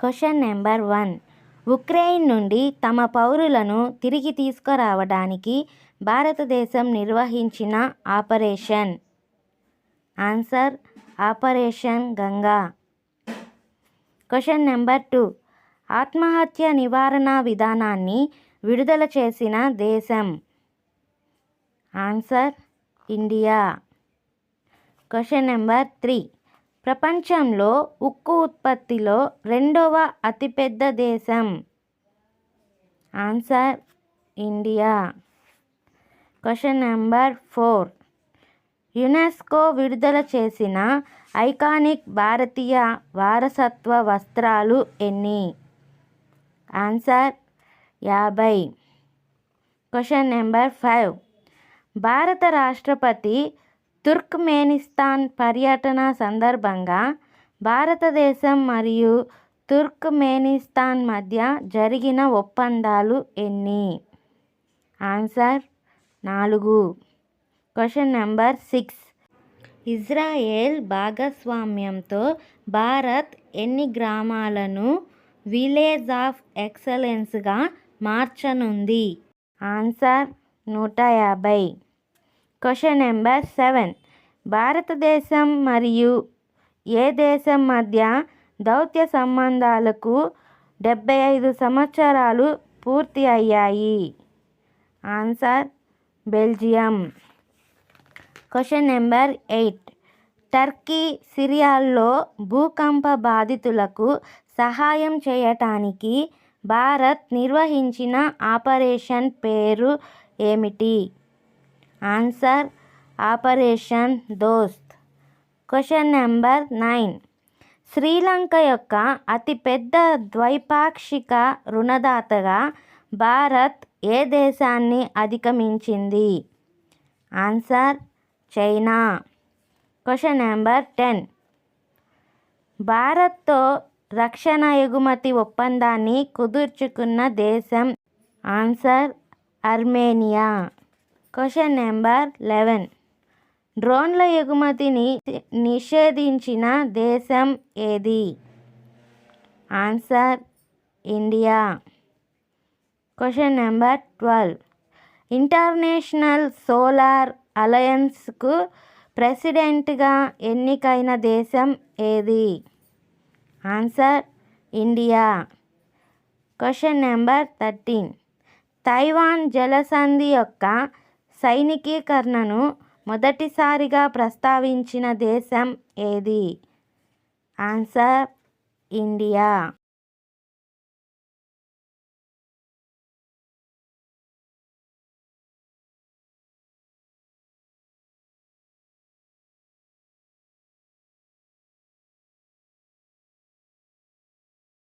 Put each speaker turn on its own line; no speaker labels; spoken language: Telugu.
Question number 1. ఉక్రెయిన్ నుండి తమ పౌరులను తిరిగి తీసుకురావడానికి భారతదేశం నిర్వహించిన operation. Answer operation Ganga. Question number 2. ఆత్మహత్య నివారణ విధానాన్ని విడుదల చేసిన దేశం. Answer India. Question number 3. ప్రపంచంలో ఉక్కు ఉత్పత్తిలో రెండవ అతిపెద్ద దేశం. Answer India. Question number 4. UNESCO విడుదల చేసిన ఐకానిక్ భారతీయ వారసత్వ వస్త్రాలు ఎన్ని? ఆన్సర్ 50. Question number 5. భారత రాష్ట్రపతి తుర్క్మెనిస్తాన్ పర్యటన సందర్భంగా భారతదేశం మరియు తుర్క్మెనిస్తాన్ మధ్య జరిగిన ఒప్పందాలు ఎన్ని? ఆన్సర్ 4. Question number 6. ఇజ్రాయెల్ భాగస్వామ్యంతో భారత్ ఎన్ని గ్రామాలను విలేజ్ ఆఫ్ ఎక్సలెన్స్గా మార్చనుంది? ఆన్సర్ 150. Question number 7. భారతదేశం మరియు ఏ దేశం మధ్య దౌత్య సంబంధాలకు 75 సంవత్సరాలు పూర్తి అయ్యాయి? Answer Belgium. Question number 8. Turkey సిరియాలో భూకంప బాధితులకు సహాయం చేయటానికి భారత్ నిర్వహించిన ఆపరేషన్ పేరు ఏమిటి? Answer operation Dost. Question number 9. Sri Lanka యొక్క అతిపెద్ద ద్వైపాక్షిక రుణదాతగా భారత్ ఏ దేశాన్ని అధిగమించింది? Answer China. Question number 10. భారత్తో రక్షణ ఎగుమతి ఒప్పందాన్ని కుదుర్చుకున్న దేశం. Answer Armenia. Question number 11. డ్రోన్ల ఎగుమతిని నిషేధించిన దేశం ఏది? Answer India. Question number 12. International solar అలయన్స్కు ప్రెసిడెంట్గా ఎన్నికైన దేశం ఏది? Answer India. Question number 13. Taiwan జలసంధి యొక్క సైనికీకరణను మొదటిసారిగా ప్రస్తావించిన దేశం ఏది? Answer India.